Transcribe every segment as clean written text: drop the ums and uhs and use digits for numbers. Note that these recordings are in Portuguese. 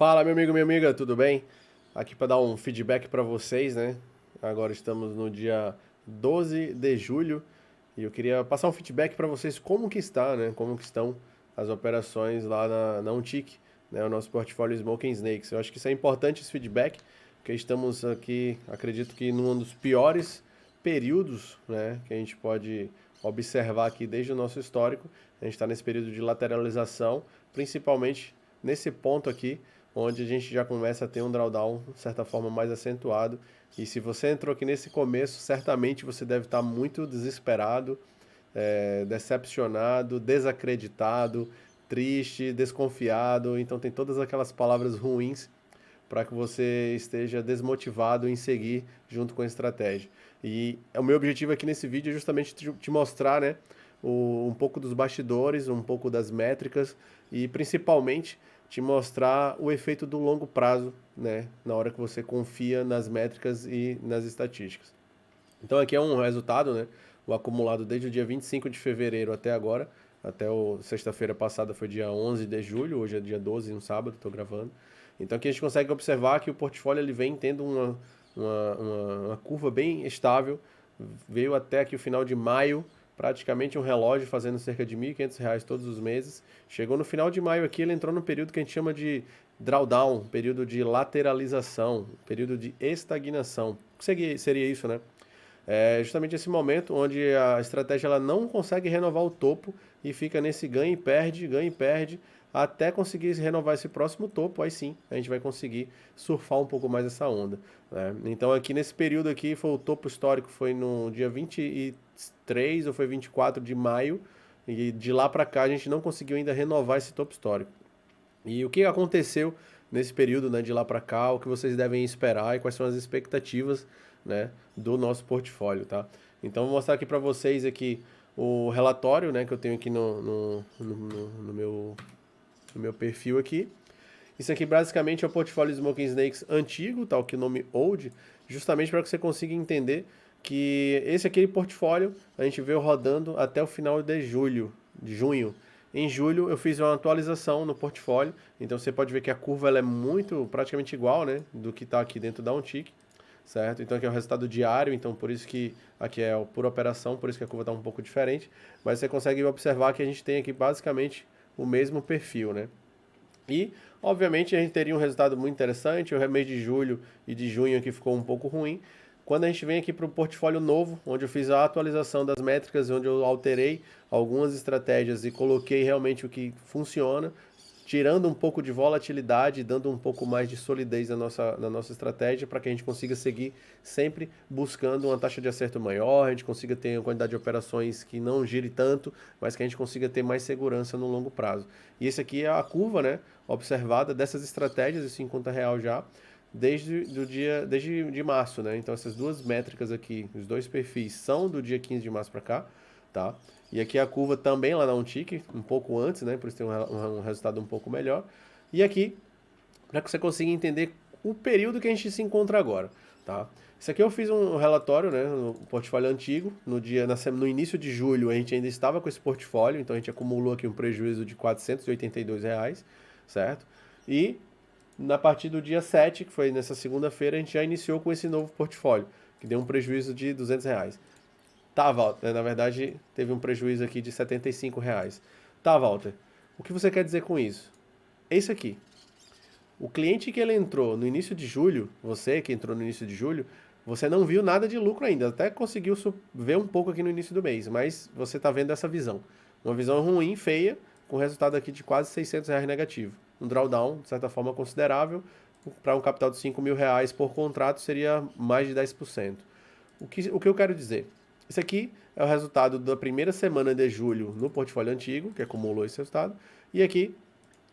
Fala, meu amigo, minha amiga, tudo bem? Aqui para dar um feedback para vocês, né? Agora estamos no dia 12 de julho e eu queria passar um feedback para vocês como que está, né? Como que estão as operações lá na Untic, né? O nosso portfólio Smoking Snakes. Eu acho que isso é importante, esse feedback, porque estamos aqui, acredito que num dos piores períodos, né? Que a gente pode observar aqui desde o nosso histórico. A gente está nesse período de lateralização, principalmente nesse ponto aqui onde a gente já começa a ter um drawdown, de certa forma, mais acentuado. E se você entrou aqui nesse começo, certamente você deve estar muito desesperado, decepcionado, desacreditado, triste, desconfiado. Então tem todas aquelas palavras ruins para que você esteja desmotivado em seguir junto com a estratégia. E o meu objetivo aqui nesse vídeo é justamente te mostrar, né, um pouco dos bastidores, um pouco das métricas e principalmente te mostrar o efeito do longo prazo, né, na hora que você confia nas métricas e nas estatísticas. Então aqui é um resultado, né, o acumulado desde o dia 25 de fevereiro até agora, até o sexta-feira passada foi dia 11 de julho, hoje é dia 12, um sábado, estou gravando. Então aqui a gente consegue observar que o portfólio ele vem tendo uma curva bem estável, veio até aqui o final de maio, praticamente um relógio fazendo cerca de R$ 1.500 todos os meses. Chegou no final de maio aqui, ele entrou no período que a gente chama de drawdown, período de lateralização, período de estagnação. O que seria isso, né? É justamente esse momento onde a estratégia ela não consegue renovar o topo e fica nesse ganha e perde, até conseguir renovar esse próximo topo, aí sim a gente vai conseguir surfar um pouco mais essa onda, né? Então aqui nesse período aqui foi o topo histórico, foi no dia 23 ou foi 24 de maio, e de lá para cá a gente não conseguiu ainda renovar esse topo histórico. E o que aconteceu nesse período, né, de lá para cá, o que vocês devem esperar e quais são as expectativas, né, do nosso portfólio, tá? Então vou mostrar aqui para vocês aqui o relatório, né, que eu tenho aqui no meu perfil aqui. Isso aqui basicamente é o portfólio Smoking Snakes antigo, tal que o nome Old, justamente para que você consiga entender que esse aquele portfólio a gente veio rodando até o final de junho. Em julho eu fiz uma atualização no portfólio, então você pode ver que a curva ela é muito praticamente igual, né, do que está aqui dentro da Untic, certo? Então aqui é o resultado diário, então por isso que aqui é por operação, por isso que a curva está um pouco diferente, mas você consegue observar que a gente tem aqui basicamente o mesmo perfil, né? E, obviamente, a gente teria um resultado muito interessante. O mês de julho e de junho aqui ficou um pouco ruim. Quando a gente vem aqui para o portfólio novo, onde eu fiz a atualização das métricas, onde eu alterei algumas estratégias e coloquei realmente o que funciona, tirando um pouco de volatilidade, dando um pouco mais de solidez na nossa estratégia, para que a gente consiga seguir sempre buscando uma taxa de acerto maior, a gente consiga ter uma quantidade de operações que não gire tanto, mas que a gente consiga ter mais segurança no longo prazo. E esse aqui é a curva, né, observada dessas estratégias, isso em conta real já, desde de março, né? Então essas duas métricas aqui, os dois perfis são do dia 15 de março para cá, tá? E aqui a curva também lá na Untic, um pouco antes, né? Por isso tem um resultado um pouco melhor. E aqui, para que você consiga entender o período que a gente se encontra agora, tá? Isso aqui eu fiz um relatório, né, no portfólio antigo, no início de julho a gente ainda estava com esse portfólio, então a gente acumulou aqui um prejuízo de R$ 482, certo? E na partir do dia 7, que foi nessa segunda-feira, a gente já iniciou com esse novo portfólio, que deu um prejuízo de R$ 200. Tá, Walter, na verdade teve um prejuízo aqui de R$ 75. Tá, Walter, o que você quer dizer com isso? É isso aqui. O cliente que ele entrou no início de julho, você que entrou no início de julho, você não viu nada de lucro ainda, até conseguiu ver um pouco aqui no início do mês, mas você está vendo essa visão. Uma visão ruim, feia, com resultado aqui de quase R$ 600 negativo. Um drawdown, de certa forma, considerável. Para um capital de R$ 5.000 por contrato, seria mais de 10%. O que eu quero dizer? Isso aqui é o resultado da primeira semana de julho no portfólio antigo, que acumulou esse resultado, e aqui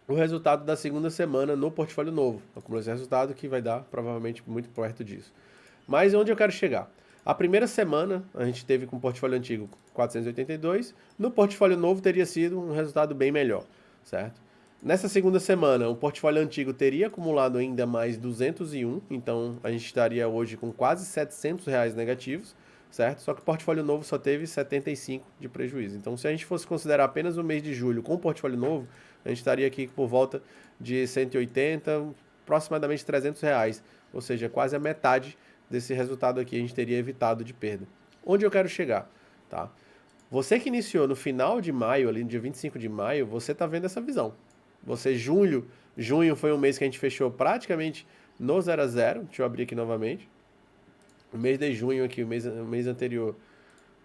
o resultado da segunda semana no portfólio novo. Acumulou esse resultado que vai dar provavelmente muito perto disso. Mas onde eu quero chegar? A primeira semana a gente teve com o portfólio antigo 482, no portfólio novo teria sido um resultado bem melhor, certo? Nessa segunda semana, o portfólio antigo teria acumulado ainda mais 201, então a gente estaria hoje com quase R$ 700 negativos, certo? Só que o portfólio novo só teve 75 de prejuízo. Então, se a gente fosse considerar apenas o mês de julho com o portfólio novo, a gente estaria aqui por volta de 180, aproximadamente R$ 300, ou seja, quase a metade desse resultado aqui a gente teria evitado de perda. Onde eu quero chegar, tá? Você que iniciou no final de maio, ali no dia 25 de maio, você tá vendo essa visão. Você, junho foi um mês que a gente fechou praticamente no 0 a 0. Deixa eu abrir aqui novamente. O mês de junho aqui, o mês anterior,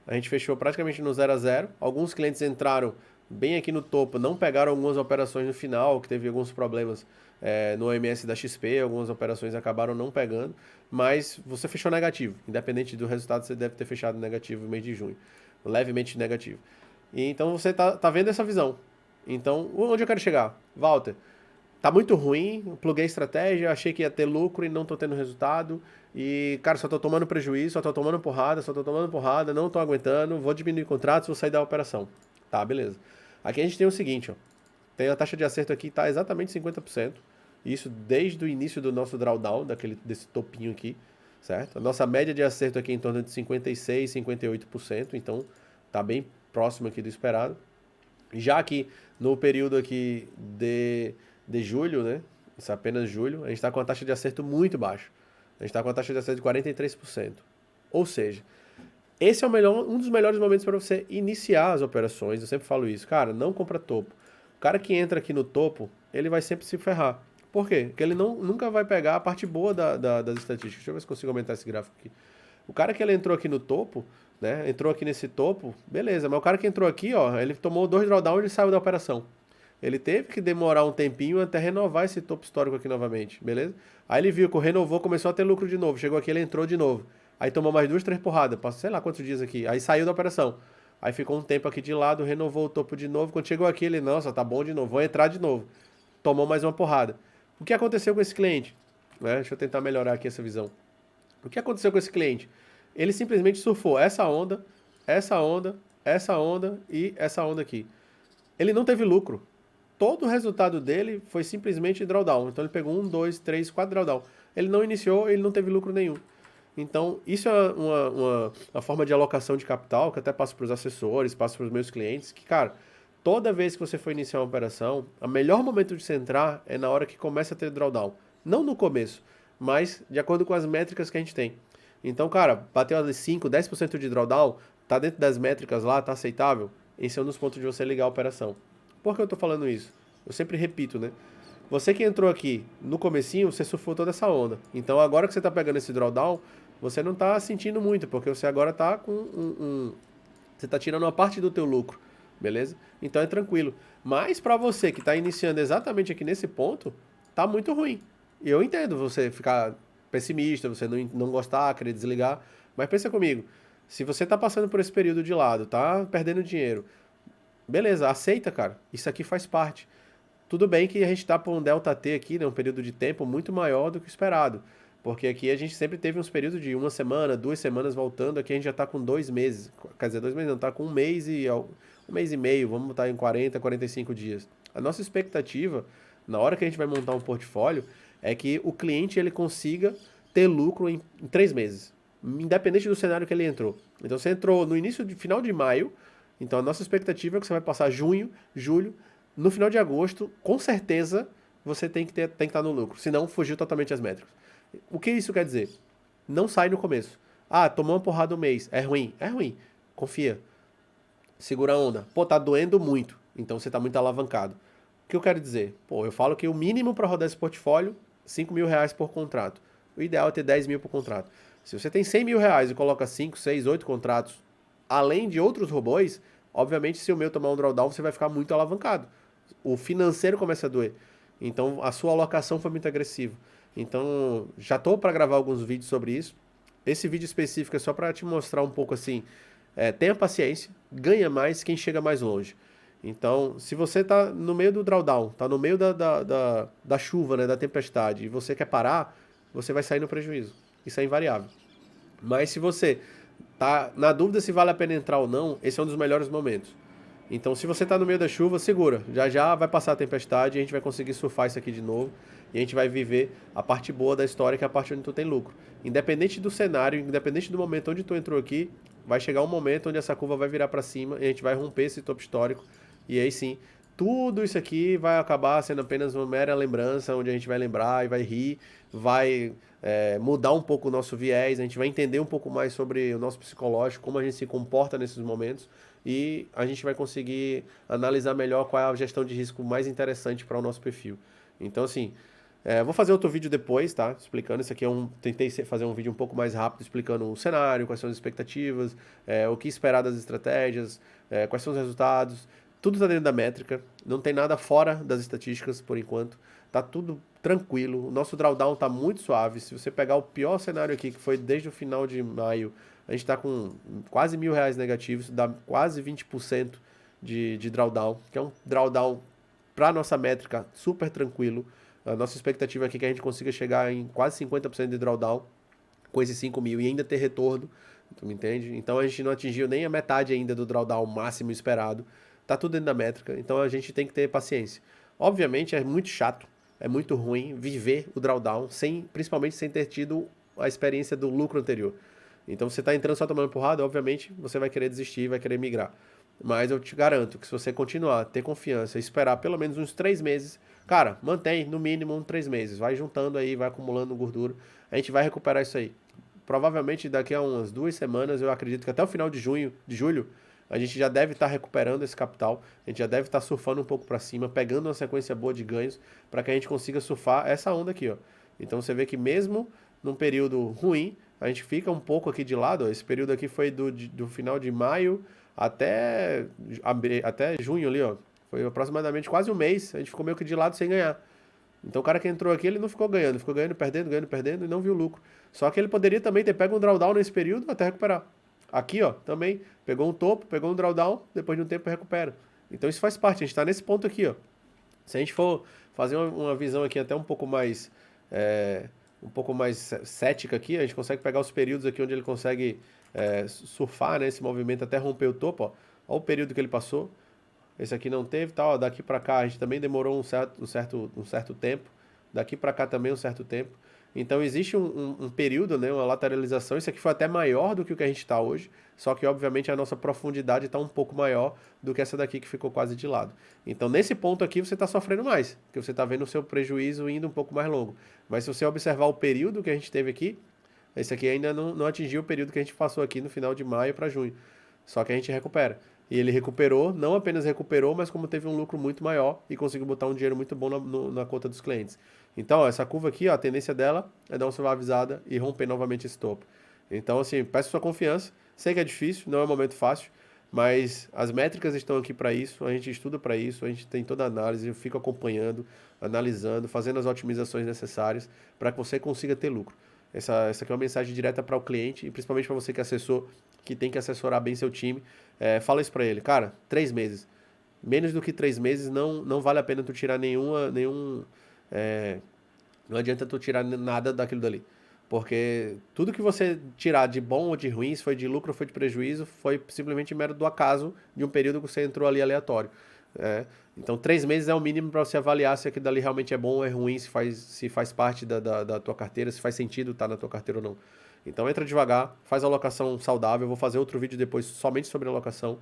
a gente fechou praticamente no 0 a 0. Alguns clientes entraram bem aqui no topo, não pegaram algumas operações no final, que teve alguns problemas no OMS da XP, algumas operações acabaram não pegando, mas você fechou negativo. Independente do resultado, você deve ter fechado negativo no mês de junho, levemente negativo. E então você tá vendo essa visão. Então, onde eu quero chegar? Walter, tá muito ruim, pluguei a estratégia, achei que ia ter lucro e não tô tendo resultado. E, cara, só tô tomando prejuízo, só tô tomando porrada, não tô aguentando, vou diminuir contratos, vou sair da operação. Tá, beleza. Aqui a gente tem o seguinte, ó. Tem a taxa de acerto aqui, tá exatamente 50%. Isso desde o início do nosso drawdown, desse topinho aqui, certo? A nossa média de acerto aqui é em torno de 56%, 58%, então tá bem próximo aqui do esperado. Já aqui no período aqui de julho, né? Isso é apenas julho, a gente está com uma taxa de acerto muito baixa. A gente está com uma taxa de acerto de 43%. Ou seja, esse é um dos melhores momentos para você iniciar as operações. Eu sempre falo isso. Cara, não compra topo. O cara que entra aqui no topo, ele vai sempre se ferrar. Por quê? Porque ele nunca vai pegar a parte boa das estatísticas. Deixa eu ver se consigo aumentar esse gráfico aqui. O cara que ele entrou aqui no topo, né? Entrou aqui nesse topo, beleza. Mas o cara que entrou aqui, ó, ele tomou 2 drawdown e ele saiu da operação. Ele teve que demorar um tempinho até renovar esse topo histórico aqui novamente, beleza? Aí ele viu que renovou, começou a ter lucro de novo. Chegou aqui, ele entrou de novo. Aí tomou mais 2, 3 porradas, passou sei lá quantos dias aqui. Aí saiu da operação. Aí ficou um tempo aqui de lado, renovou o topo de novo. Quando chegou aqui, ele, nossa, tá bom de novo, vou entrar de novo. Tomou mais uma porrada. O que aconteceu com esse cliente? Deixa eu tentar melhorar aqui essa visão. O que aconteceu com esse cliente? Ele simplesmente surfou essa onda, essa onda, essa onda e essa onda aqui. Ele não teve lucro. Todo o resultado dele foi simplesmente drawdown. Então ele pegou 1, 2, 3, 4 drawdown. Ele não iniciou, ele não teve lucro nenhum. Então, isso é uma forma de alocação de capital que até passo para os assessores, passo para os meus clientes, que, cara, toda vez que você for iniciar uma operação, o melhor momento de você entrar é na hora que começa a ter drawdown. Não no começo, mas de acordo com as métricas que a gente tem. Então, cara, bateu ali 5, 10% de drawdown, tá dentro das métricas lá, tá aceitável? Esse é um dos pontos de você ligar a operação. Por que eu tô falando isso? Eu sempre repito, né? Você que entrou aqui no comecinho, você surfou toda essa onda. Então, agora que você tá pegando esse drawdown, você não tá sentindo muito, porque você agora tá com você tá tirando uma parte do teu lucro, beleza? Então é tranquilo. Mas para você que tá iniciando exatamente aqui nesse ponto, tá muito ruim. E eu entendo você ficar pessimista, você não gostar, querer desligar, mas pensa comigo, se você tá passando por esse período de lado, tá perdendo dinheiro, beleza, aceita, cara. Isso aqui faz parte. Tudo bem que a gente tá por um delta T aqui, né, um período de tempo muito maior do que o esperado. Porque aqui a gente sempre teve uns períodos de 1 semana, 2 semanas voltando, aqui a gente já está com 2 meses. Quer dizer, 2 meses não, está com 1 mês e meio, vamos botar em 40, 45 dias. A nossa expectativa, na hora que a gente vai montar um portfólio, é que o cliente ele consiga ter lucro em 3 meses, independente do cenário que ele entrou. Então você entrou no final de maio, então a nossa expectativa é que você vai passar junho, julho, no final de agosto, com certeza você tem que estar no lucro, senão fugiu totalmente as métricas. O que isso quer dizer? Não sai no começo. Ah, tomou uma porrada um mês. É ruim. É ruim. Confia. Segura a onda. Pô, tá doendo muito. Então você tá muito alavancado. O que eu quero dizer? Pô, eu falo que o mínimo para rodar esse portfólio, R$ 5.000 por contrato. O ideal é ter 10 mil por contrato. Se você tem R$ 100.000 e coloca 5, 6, 8 contratos, além de outros robôs, obviamente se o meu tomar um drawdown, você vai ficar muito alavancado. O financeiro começa a doer. Então a sua alocação foi muito agressiva. Então, já estou para gravar alguns vídeos sobre isso. Esse vídeo específico é só para te mostrar um pouco assim, tenha paciência, ganha mais quem chega mais longe. Então, se você está no meio do drawdown, está no meio da chuva, né, da tempestade, e você quer parar, você vai sair no prejuízo. Isso é invariável. Mas se você está na dúvida se vale a pena entrar ou não, esse é um dos melhores momentos. Então, se você está no meio da chuva, segura. Já já vai passar a tempestade e a gente vai conseguir surfar isso aqui de novo. E a gente vai viver a parte boa da história, que é a parte onde tu tem lucro. Independente do cenário, independente do momento onde tu entrou aqui, vai chegar um momento onde essa curva vai virar para cima e a gente vai romper esse topo histórico. E aí sim, tudo isso aqui vai acabar sendo apenas uma mera lembrança, onde a gente vai lembrar e vai rir, vai mudar um pouco o nosso viés, a gente vai entender um pouco mais sobre o nosso psicológico, como a gente se comporta nesses momentos, e a gente vai conseguir analisar melhor qual é a gestão de risco mais interessante para o nosso perfil. Então, assim, vou fazer outro vídeo depois, tá? Explicando. Isso aqui tentei fazer um vídeo um pouco mais rápido, explicando o cenário, quais são as expectativas, o que esperar das estratégias, quais são os resultados. Tudo está dentro da métrica, não tem nada fora das estatísticas por enquanto. Tá tudo tranquilo. O nosso drawdown tá muito suave. Se você pegar o pior cenário aqui, que foi desde o final de maio, a gente está com quase R$ 1.000 negativos, dá quase 20% de drawdown, que é um drawdown para nossa métrica super tranquilo. A nossa expectativa aqui é que a gente consiga chegar em quase 50% de drawdown com esses 5 mil e ainda ter retorno, tu me entende? Então a gente não atingiu nem a metade ainda do drawdown máximo esperado. Tá tudo dentro da métrica, então a gente tem que ter paciência. Obviamente é muito chato, é muito ruim viver o drawdown, principalmente sem ter tido a experiência do lucro anterior. Então você está entrando só tomando porrada, obviamente você vai querer desistir, vai querer migrar. Mas eu te garanto que se você continuar, ter confiança, esperar pelo menos uns 3 meses, cara, mantém no mínimo uns 3 meses, vai juntando aí, vai acumulando gordura, a gente vai recuperar isso aí. Provavelmente daqui a umas 2 semanas, eu acredito que até o final de julho, a gente já deve estar recuperando esse capital, a gente já deve estar surfando um pouco para cima, pegando uma sequência boa de ganhos, para que a gente consiga surfar essa onda aqui, ó. Então você vê que mesmo num período ruim, a gente fica um pouco aqui de lado, ó. Esse período aqui foi do final de maio até junho ali, ó. Foi aproximadamente quase um mês, a gente ficou meio que de lado sem ganhar. Então o cara que entrou aqui, ele não ficou ganhando, perdendo e não viu lucro. Só que ele poderia também ter pego um drawdown nesse período até recuperar. Aqui, ó, também pegou um topo, pegou um drawdown, depois de um tempo recupera. Então isso faz parte, a gente está nesse ponto aqui, ó. Se a gente for fazer uma visão aqui até um pouco mais cética aqui, a gente consegue pegar os períodos aqui onde ele consegue surfar, né, esse movimento até romper o topo, ó. Olha o período que ele passou. Esse aqui não teve, tá, ó, daqui para cá a gente também demorou um certo tempo. Daqui para cá também um certo tempo. Então existe um período, né, uma lateralização. Isso aqui foi até maior do que o que a gente está hoje, só que obviamente a nossa profundidade está um pouco maior do que essa daqui que ficou quase de lado. Então nesse ponto aqui você está sofrendo mais, porque você está vendo o seu prejuízo indo um pouco mais longo. Mas se você observar o período que a gente teve aqui, esse aqui ainda não atingiu o período que a gente passou aqui no final de maio para junho. Só que a gente recupera. E ele recuperou, não apenas recuperou, mas como teve um lucro muito maior e conseguiu botar um dinheiro muito bom na conta dos clientes. Então, ó, essa curva aqui, ó, a tendência dela é dar uma suavizada e romper novamente esse topo. Então, assim, peço sua confiança. Sei que é difícil, não é um momento fácil, mas as métricas estão aqui para isso, a gente estuda para isso, a gente tem toda a análise, eu fico acompanhando, analisando, fazendo as otimizações necessárias para que você consiga ter lucro. Essa aqui é uma mensagem direta para o cliente e principalmente para você que é assessor, que tem que assessorar bem seu time. Fala isso para ele, cara, 3 meses. Menos do que 3 meses não vale a pena tu tirar não adianta tu tirar nada daquilo dali. Porque tudo que você tirar de bom ou de ruim, se foi de lucro ou foi de prejuízo, foi simplesmente mero do acaso de um período que você entrou ali aleatório. Então, 3 meses é o mínimo para você avaliar se aquilo dali realmente é bom ou é ruim, se faz parte da tua carteira, se faz sentido estar na tua carteira ou não. Então, entra devagar, faz a alocação saudável. Eu vou fazer outro vídeo depois somente sobre alocação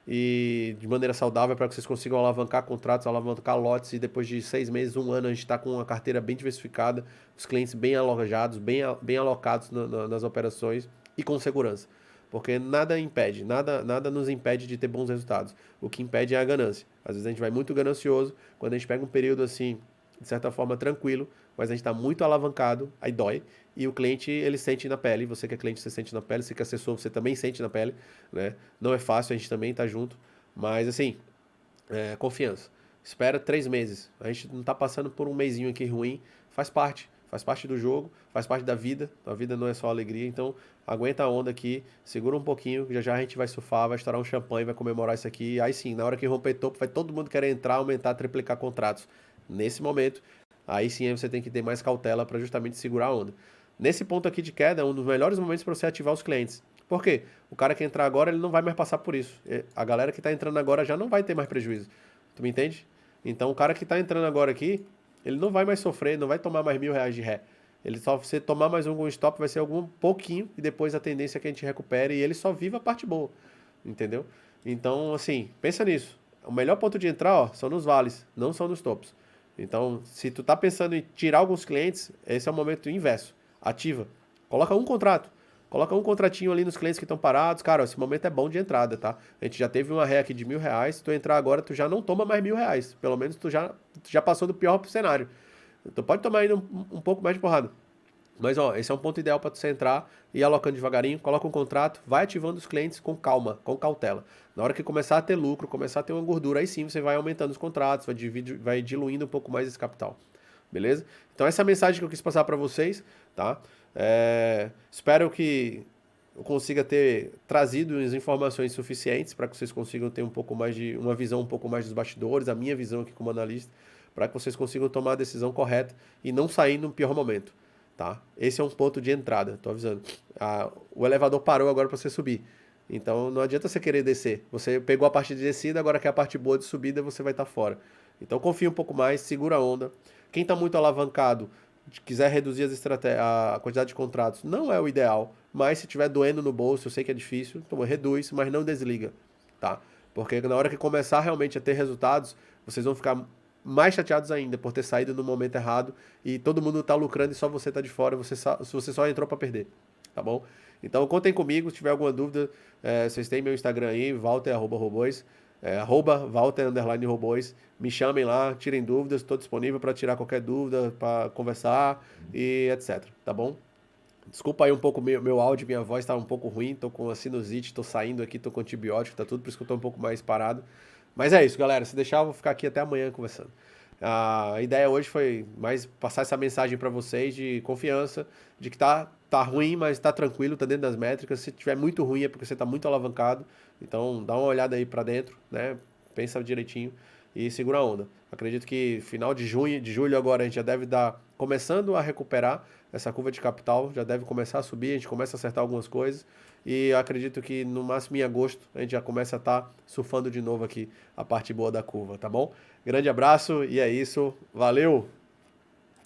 e de maneira saudável para que vocês consigam alavancar contratos, alavancar lotes e depois de 6 meses, um ano, a gente está com uma carteira bem diversificada, os clientes bem alojados, bem alocados nas operações e com segurança. Porque nada impede, nada nos impede de ter bons resultados. O que impede é a ganância. Às vezes a gente vai muito ganancioso, quando a gente pega um período assim, de certa forma tranquilo, mas a gente está muito alavancado, aí dói, e o cliente ele sente na pele, você que é cliente você sente na pele, você que é assessor você também sente na pele, né? Não é fácil, a gente também está junto, mas assim, confiança. Espera 3 meses, a gente não está passando por um mesinho aqui ruim, faz parte do jogo, faz parte da vida, a vida não é só alegria, então aguenta a onda aqui, segura um pouquinho, já a gente vai surfar, vai estourar um champanhe, vai comemorar isso aqui, e aí sim, na hora que romper topo, vai todo mundo querer entrar, aumentar, triplicar contratos. Nesse momento, aí sim você tem que ter mais cautela para justamente segurar a onda. Nesse ponto aqui de queda, é um dos melhores momentos para você ativar os clientes. Por quê? O cara que entrar agora, ele não vai mais passar por isso. A galera que está entrando agora já não vai ter mais prejuízo. Tu me entende? Então, o cara que está entrando agora aqui, ele não vai mais sofrer, não vai tomar mais R$ 1.000 de ré. Ele só, você tomar mais algum stop, vai ser algum pouquinho, e depois a tendência é que a gente recupere, e ele só viva a parte boa. Entendeu? Então, assim, pensa nisso. o melhor ponto de entrar, ó, são nos vales, não são nos topos. Então, se tu tá pensando em tirar alguns clientes, esse é o momento inverso. Ativa. Coloca um contrato. Coloca um contratinho ali nos clientes que estão parados. Cara, esse momento é bom de entrada, tá? A gente já teve uma ré aqui de R$ 1.000. Se tu entrar agora, tu já não toma mais R$ 1.000. Pelo menos tu já passou do pior pro cenário. Tu pode tomar ainda um pouco mais de porrada. Mas, ó, esse é um ponto ideal para você entrar e ir alocando devagarinho, coloca um contrato, vai ativando os clientes com calma, com cautela. Na hora que começar a ter lucro, começar a ter uma gordura, aí sim você vai aumentando os contratos, vai diluindo um pouco mais esse capital. Beleza? Então essa é a mensagem que eu quis passar para vocês, tá? Espero que eu consiga ter trazido as informações suficientes para que vocês consigam ter um pouco mais de uma visão um pouco mais dos bastidores, a minha visão aqui como analista, para que vocês consigam tomar a decisão correta e não sair no pior momento. Tá? Esse é um ponto de entrada, tô avisando. O elevador parou agora para você subir. Então não adianta você querer descer. Você pegou a parte de descida, agora que é a parte boa de subida, você vai estar fora. Então confia um pouco mais, segura a onda. Quem está muito alavancado, quiser reduzir a quantidade de contratos, não é o ideal. Mas se tiver doendo no bolso, eu sei que é difícil, então reduz, mas não desliga. Tá? Porque na hora que começar realmente a ter resultados, vocês vão ficar mais chateados ainda por ter saído no momento errado e todo mundo tá lucrando e só você tá de fora, você só entrou para perder, tá bom? Então contem comigo, se tiver alguma dúvida, vocês têm meu Instagram aí, Walter@robôs, @Walter_robôs, me chamem lá, tirem dúvidas, estou disponível para tirar qualquer dúvida, para conversar e etc, tá bom? Desculpa aí um pouco meu áudio, minha voz tá um pouco ruim, tô com a sinusite, tô saindo aqui, tô com antibiótico, tá tudo, por isso que eu tô um pouco mais parado. Mas é isso, galera. Se deixar, eu vou ficar aqui até amanhã conversando. A ideia hoje foi mais passar essa mensagem para vocês de confiança, de que tá ruim, mas tá tranquilo, tá dentro das métricas. Se tiver muito ruim é porque você tá muito alavancado. Então dá uma olhada aí para dentro, né? Pensa direitinho e segura a onda. Acredito que final de junho, de julho agora a gente já deve estar começando a recuperar essa curva de capital, já deve começar a subir, a gente começa a acertar algumas coisas. E acredito que no máximo em agosto a gente já começa a estar surfando de novo aqui a parte boa da curva, tá bom? Grande abraço e é isso. Valeu!